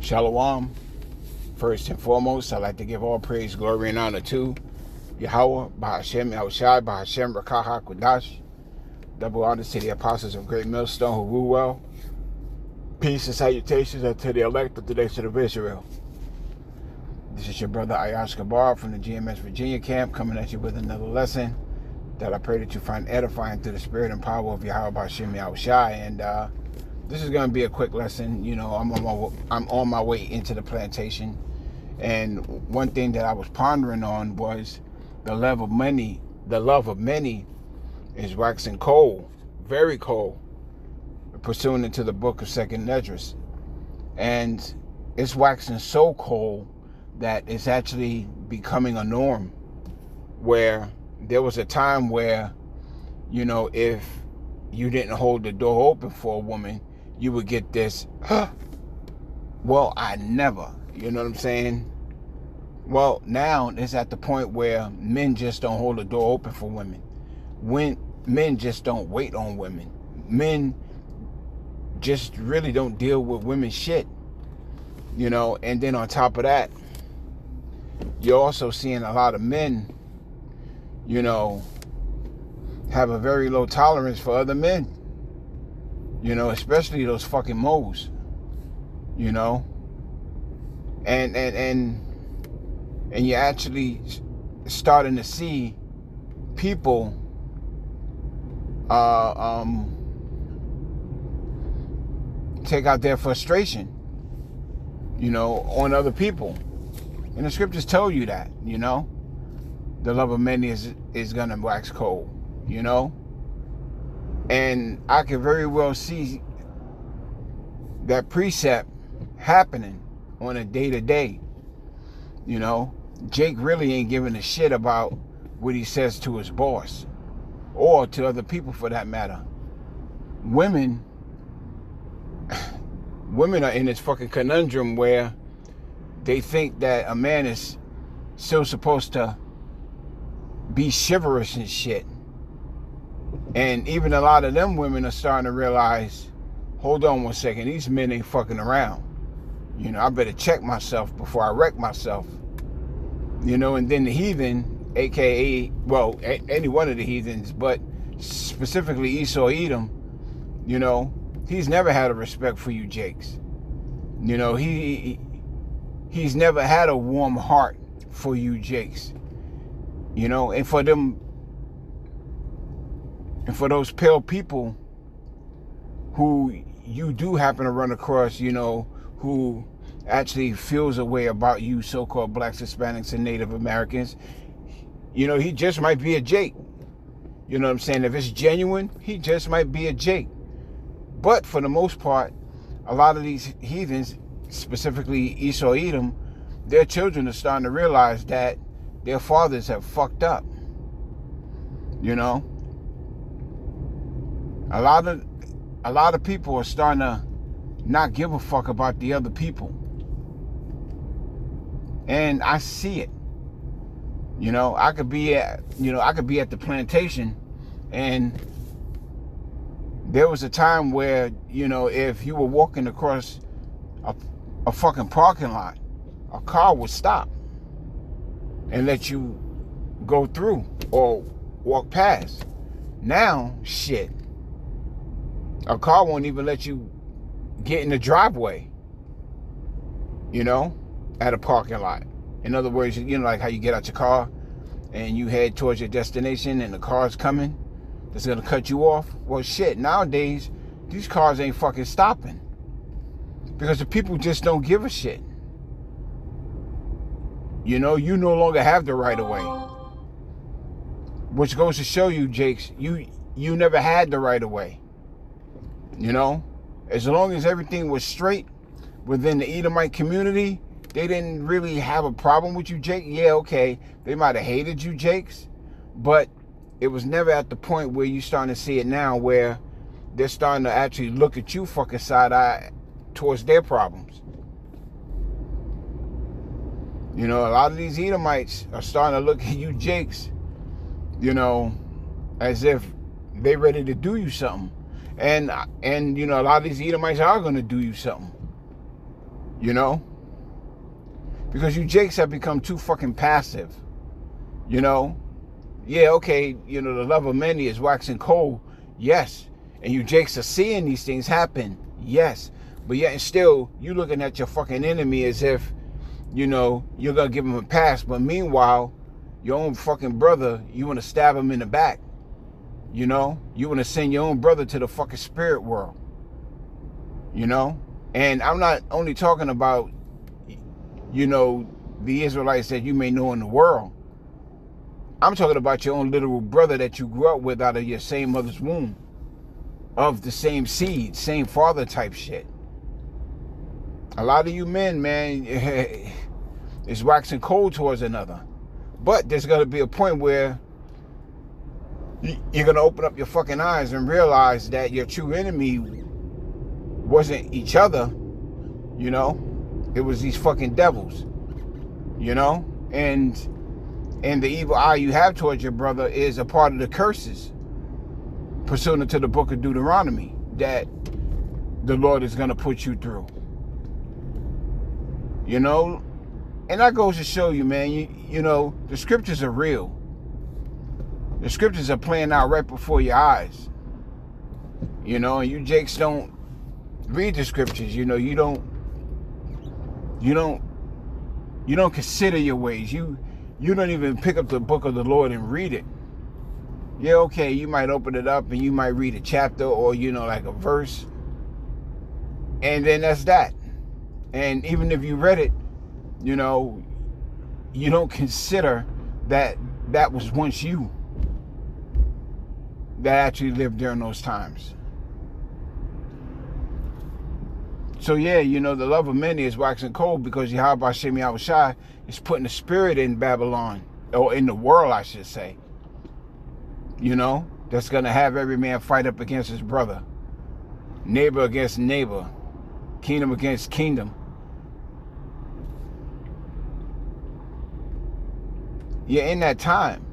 Shalom. First and foremost, I'd like to give all praise, glory, and honor to Yahweh, Bahashem, Yahushai, Bahashem, Rakaha, Kudash. Double honors to the apostles of Great Millstone who rule well. Peace and salutations unto the elect of the nation of Israel. This is your brother Ayash Gabar from the GMS Virginia camp, coming at you with another lesson that I pray that you find edifying through the spirit and power of Yahweh, Bahashem, Yahushai. And this is going to be a quick lesson. You know, I'm on my way into the plantation, and one thing that I was pondering on was the love of many. The love of many is waxing cold, very cold, pursuant to the book of Second Esdras, and it's waxing so cold that it's actually becoming a norm. Where there was a time where, you know, if you didn't hold the door open for a woman, you would get this, well, I never, you know what I'm saying? Well, now it's at the point where men just don't hold the door open for women. When men just don't wait on women. Men just really don't deal with women's shit, you know? And then on top of that, you're also seeing a lot of men, you know, have a very low tolerance for other men. You know, especially those fucking moles. You know? And you're actually starting to see people take out their frustration, you know, on other people. And the scriptures tell you that, you know. The love of many is gonna wax cold, you know. And I can very well see that precept happening on a day-to-day. You know, Jake really ain't giving a shit about what he says to his boss or to other people for that matter. Women are in this fucking conundrum where they think that a man is still supposed to be chivalrous and shit. And even a lot of them women are starting to realize, hold on one second, these men ain't fucking around. You know, I better check myself before I wreck myself. You know, and then the heathen, aka, well, any one of the heathens, but specifically Esau Edom, you know, he's never had a respect for you Jakes. You know, he's never had a warm heart for you Jakes. You know, and for them, and for those pale people who you do happen to run across, you know, who actually feels a way about you so-called blacks, Hispanics, and Native Americans, you know, he just might be a Jake. You know what I'm saying? If it's genuine, he just might be a Jake. But for the most part, a lot of these heathens, specifically Esau Edom, their children are starting to realize that their fathers have fucked up. You know? A lot of people are starting to not give a fuck about the other people. And I see it. You know, I could be at the plantation, and there was a time where, you know, if you were walking across a fucking parking lot, a car would stop and let you go through or walk past. Now, shit, a car won't even let you get in the driveway, you know, at a parking lot. In other words, you know, like how you get out your car and you head towards your destination and the car's coming that's gonna cut you off. Well, shit, nowadays, these cars ain't fucking stopping because the people just don't give a shit. You know, you no longer have the right of way. Which goes to show you, Jakes, you never had the right of way. You know, as long as everything was straight within the Edomite community, they didn't really have a problem with you, Jake. Yeah, okay, they might have hated you, Jakes, but it was never at the point where you starting to see it now, where they're starting to actually look at you fucking side-eye towards their problems. You know, a lot of these Edomites are starting to look at you Jakes, you know, as if they ready to do you something. And you know, a lot of these Edomites are going to do you something. You know? Because you Jakes have become too fucking passive. You know? Yeah, okay, you know, the love of many is waxing cold. Yes. And you Jakes are seeing these things happen. Yes. But yet and still, you looking at your fucking enemy as if, you know, you're going to give him a pass. But meanwhile, your own fucking brother, you want to stab him in the back. You know? You want to send your own brother to the fucking spirit world. You know? And I'm not only talking about, you know, the Israelites that you may know in the world. I'm talking about your own literal brother that you grew up with out of your same mother's womb. Of the same seed, same father type shit. A lot of you men, man, is waxing cold towards another. But there's going to be a point where you're going to open up your fucking eyes and realize that your true enemy wasn't each other, you know. It was these fucking devils, you know. And the evil eye you have towards your brother is a part of the curses pursuant to the book of Deuteronomy that the Lord is going to put you through. You know? And that goes to show you, man, you know, the scriptures are real. The scriptures are playing out right before your eyes. You know, and you Jakes don't read the scriptures. You know, you don't consider your ways. You don't even pick up the book of the Lord and read it. Yeah, okay, you might open it up and you might read a chapter or, you know, like a verse. And then that's that. And even if you read it, you know, you don't consider that that was once you that actually lived during those times. So yeah, you know, the love of many is waxing cold because Yahweh Hashem Yahushai is putting the spirit in Babylon, or in the world, I should say. You know, that's going to have every man fight up against his brother. Neighbor against neighbor. Kingdom against kingdom. You're in that time.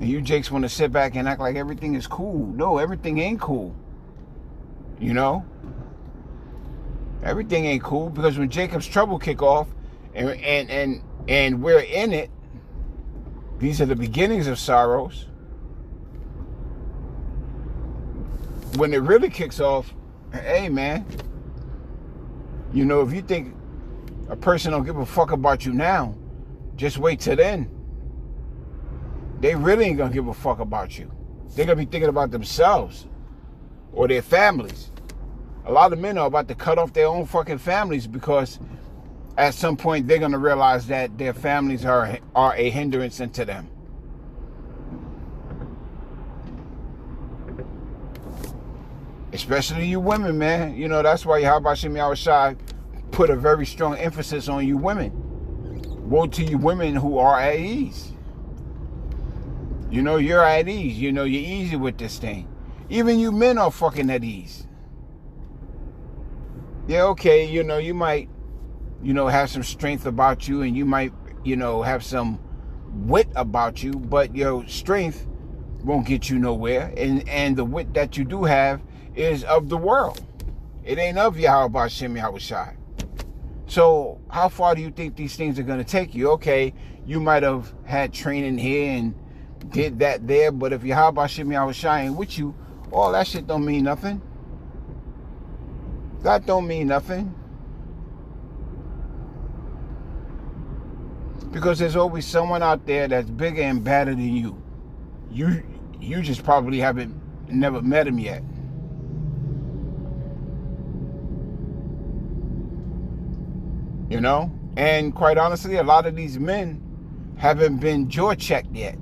And you Jakes want to sit back and act like everything is cool. No, everything ain't cool. You know? Everything ain't cool, because when Jacob's trouble kick off and we're in it, these are the beginnings of sorrows. When it really kicks off, hey man, you know, if you think a person don't give a fuck about you now, just wait till then. They really ain't gonna give a fuck about you. They're gonna be thinking about themselves or their families. A lot of men are about to cut off their own fucking families because at some point they're gonna realize that their families are a hindrance to them. Especially you women, man. You know, that's why Yahweh Hashem Yahushai put a very strong emphasis on you women. Woe to you women who are at ease. You know, you're at ease. You know, you're easy with this thing. Even you men are fucking at ease. Yeah, okay, you know, you might, you know, have some strength about you, and you might, you know, have some wit about you, but your strength won't get you nowhere. And the wit that you do have is of the world. It ain't of Yahweh Hashem Yahushai. So how far do you think these things are going to take you? Okay, you might have had training here and did that there, but if Yahweh Hashem Yahushai ain't with you, all that shit don't mean nothing. That don't mean nothing. Because there's always someone out there that's bigger and badder than you. You just probably never met him yet. You know? And quite honestly, a lot of these men haven't been jaw checked yet.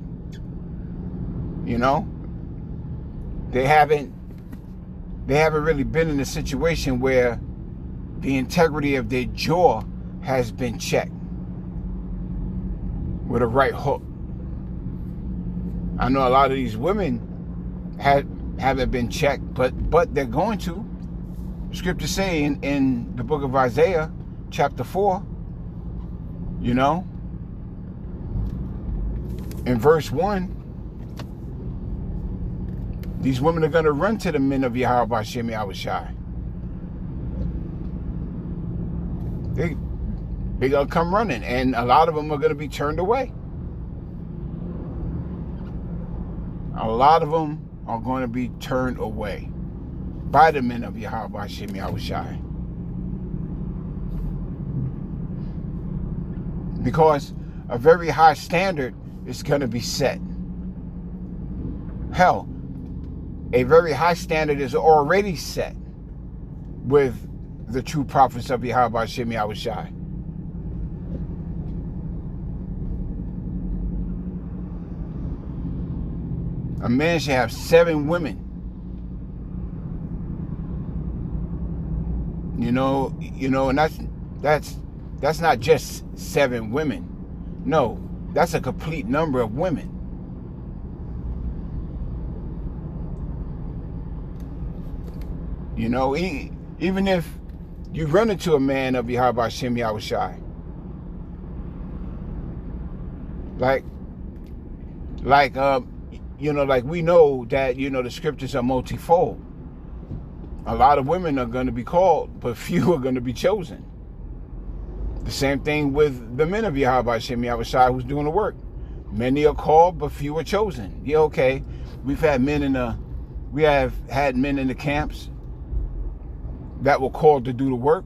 You know? They haven't really been in a situation where the integrity of their jaw has been checked with a right hook. I know a lot of these women haven't been checked, but they're going to. The scriptures say in the book of Isaiah, chapter 4, you know, in verse 1, these women are going to run to the men of Yahweh Hashem Yahushai. they're going to come running, and a lot of them are going to be turned away. A lot of them are going to be turned away by the men of Yahweh Hashem Yahushai. Because a very high standard is going to be set. Hell, a very high standard is already set with the true prophets of Yahweh Hashem Yahushai. A man should have 7 women. You know, and that's not just 7 women. No, that's a complete number of women. You know, even if you run into a man of Yahweh Hashem Yahushai, like we know that, the scriptures are multifold. A lot of women are going to be called, but few are going to be chosen. The same thing with the men of Yahweh Hashem Yahushai who's doing the work. Many are called, but few are chosen. Yeah, okay. We have had men in the camps that were called to do the work,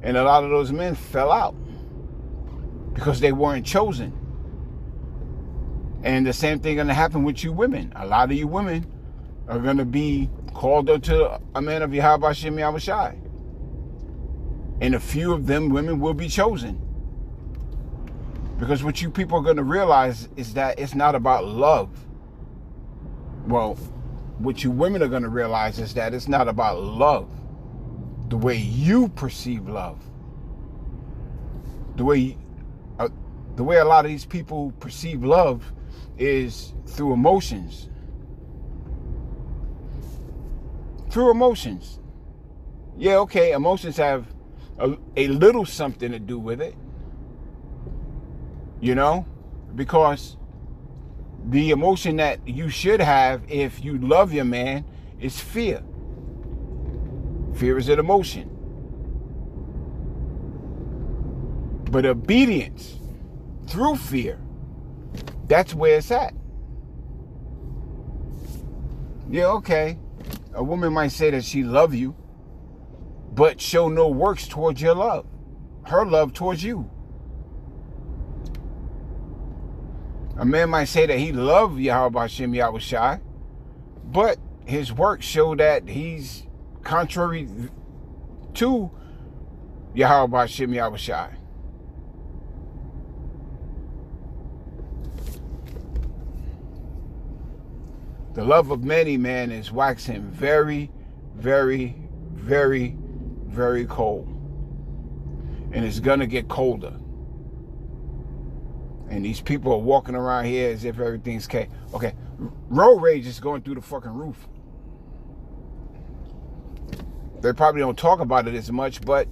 and a lot of those men fell out because they weren't chosen. And the same thing going to happen with you women. A lot of you women are going to be called unto a man of Yahweh Hashem Yahushai. And a few of them women will be chosen. Because what you people are going to realize is that it's not about love. Well, what you women are going to realize is that it's not about love. The way you perceive love. The way a lot of these people perceive love is through emotions. Through emotions. Yeah, okay, emotions have a little something to do with it. Because the emotion that you should have if you love your man is fear. Fear is an emotion. But obedience through fear, that's where it's at. Yeah, okay. A woman might say that she loves you, but show no works towards your love. Her love towards you. A man might say that he loves Yahweh Hashem Yahushai, but his works show that he's contrary to Yahweh Hashem Yahushai. The love of many, man, is waxing very, very, very, very cold. And it's going to get colder. And these people are walking around here as if everything's okay. Okay, road rage is going through the fucking roof. They probably don't talk about it as much, but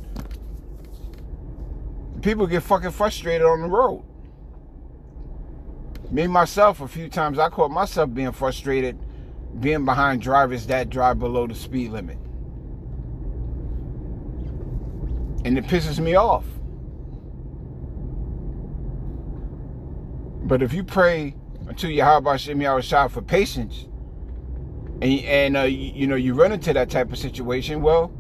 people get fucking frustrated on the road. Me, myself, a few times I caught myself being frustrated being behind drivers that drive below the speed limit. And it pisses me off. But if you pray unto Yahweh Hashem Yahushai for patience, and you run into that type of situation, well,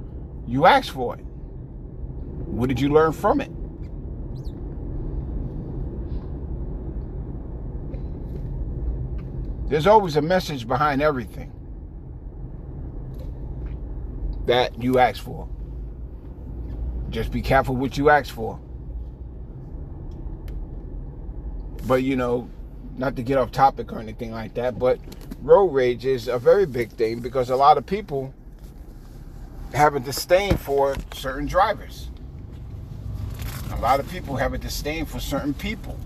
you ask for it. What did you learn from it? There's always a message behind everything that you ask for. Just be careful what you ask for. But, not to get off topic or anything like that, but road rage is a very big thing because a lot of people have a disdain for certain drivers. A lot of people have a disdain for certain people.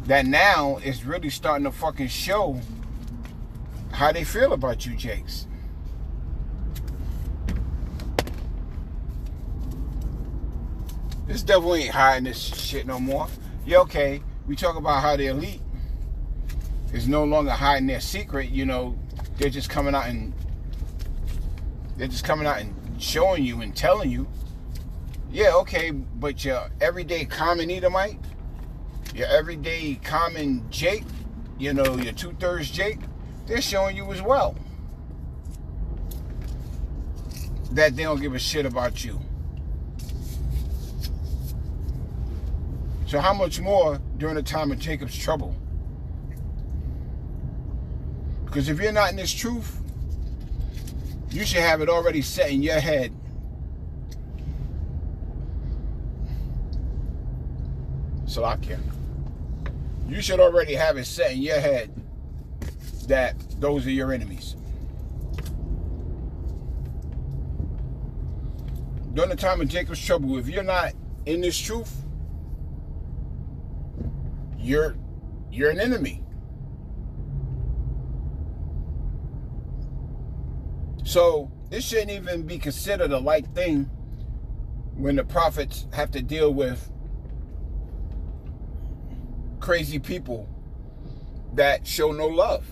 That now is really starting to fucking show how they feel about you, Jakes. This devil ain't hiding this shit no more. Yeah, okay, we talk about how the elite is no longer hiding their secret. They're just coming out and showing you and telling you. Yeah, okay, but your everyday common Edomite, your everyday common Jake, your 2/3 Jake, they're showing you as well that they don't give a shit about you. So how much more during the time of Jacob's trouble? Because if you're not in this truth, you should have it already set in your head. Salakia. You should already have it set in your head that those are your enemies. During the time of Jacob's trouble, if you're not in this truth, you're an enemy. So this shouldn't even be considered a light thing when the prophets have to deal with crazy people that show no love.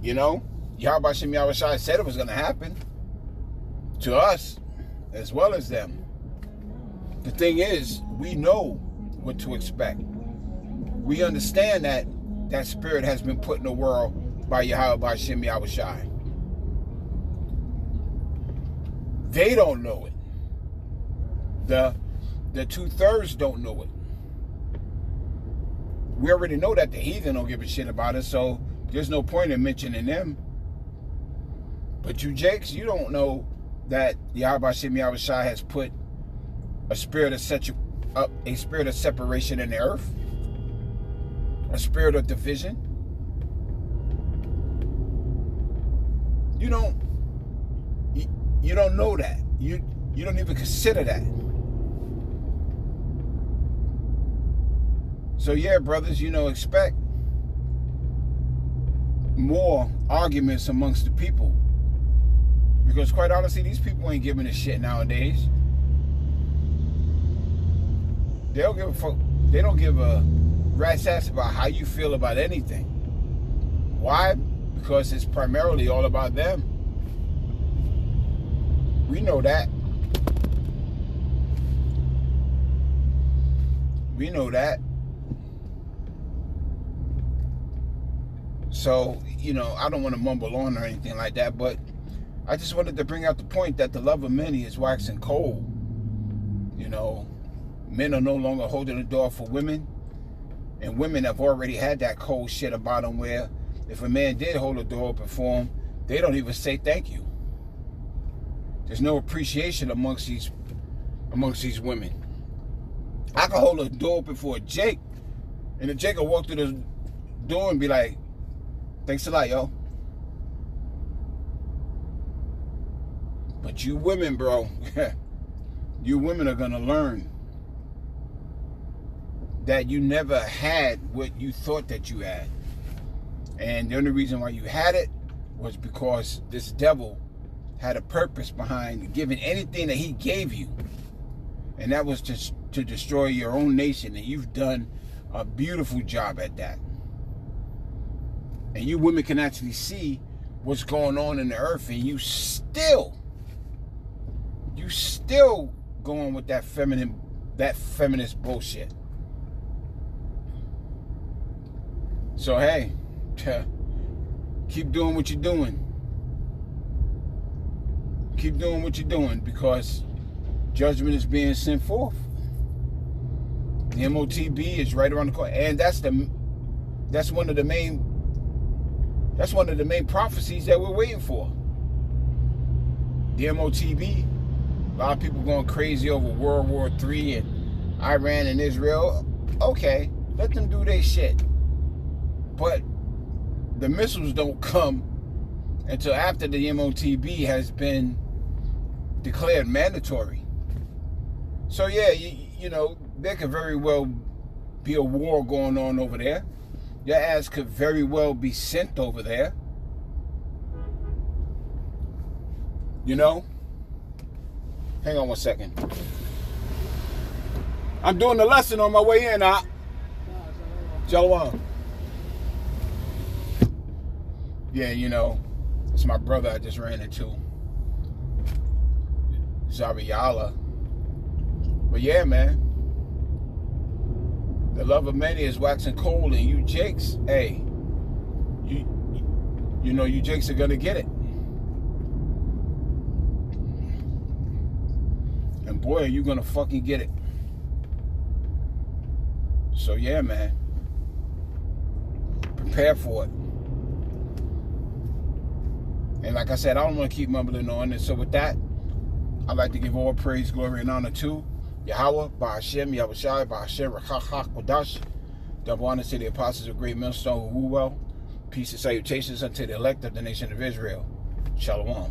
Yahweh Shem Yahushua said it was going to happen to us as well as them. The thing is, we know what to expect. We understand that that spirit has been put in the world by Yahweh Shem Yahushua. They don't know it. The 2/3 don't know it. We already know that the heathen don't give a shit about it, so there's no point in mentioning them. But you Jakes, you don't know that Yahweh Shem Yahushua has put a spirit of a spirit of separation in the earth, a spirit of division. You don't know that. You don't even consider that. So yeah, brothers, expect more arguments amongst the people. Because quite honestly, these people ain't giving a shit nowadays. They don't give a rat's ass about how you feel about anything. Why? Because it's primarily all about them. We know that. We know that. So, I don't want to mumble on or anything like that, but I just wanted to bring out the point that the love of many is waxing cold. Men are no longer holding the door for women, and women have already had that cold shit about them where if a man did hold the door open for them, they don't even say thank you. There's no appreciation amongst these women. I can hold a door open for a Jake, and the Jake will walk through the door and be like, thanks a lot, yo. But you women, bro, you women are going to learn that you never had what you thought that you had. And the only reason why you had it was because this devil had a purpose behind giving anything that he gave you. And that was to destroy your own nation. And you've done a beautiful job at that. And you women can actually see what's going on in the earth, and you still going with that feminist bullshit. So hey, keep doing what you're doing. Keep doing what you're doing, because judgment is being sent forth. The MOTB is right around the corner, and that's one of the main prophecies that we're waiting for. The MOTB. A lot of people going crazy over World War III and Iran and Israel. Okay, let them do their shit. But the missiles don't come until after the MOTB has been declared mandatory. So yeah, there could very well be a war going on over there. Your ass could very well be sent over there. Hang on one second. I'm doing the lesson on my way in, Shalom. Yeah, it's my brother I just ran into. Zabiala. But yeah, man. The love of many is waxing cold, and you Jakes, hey, you know you Jakes are gonna get it. And boy, are you gonna fucking get it. So yeah, man. Prepare for it. And like I said, I don't want to keep mumbling on. And so with that, I'd like to give all praise, glory, and honor to Yahweh, Ba'ashem, Yahushai, Ba'ashem, Rakachach, Kodash. Double honor to the apostles of Great Millstone who well. Peace and salutations unto the elect of the nation of Israel. Shalom.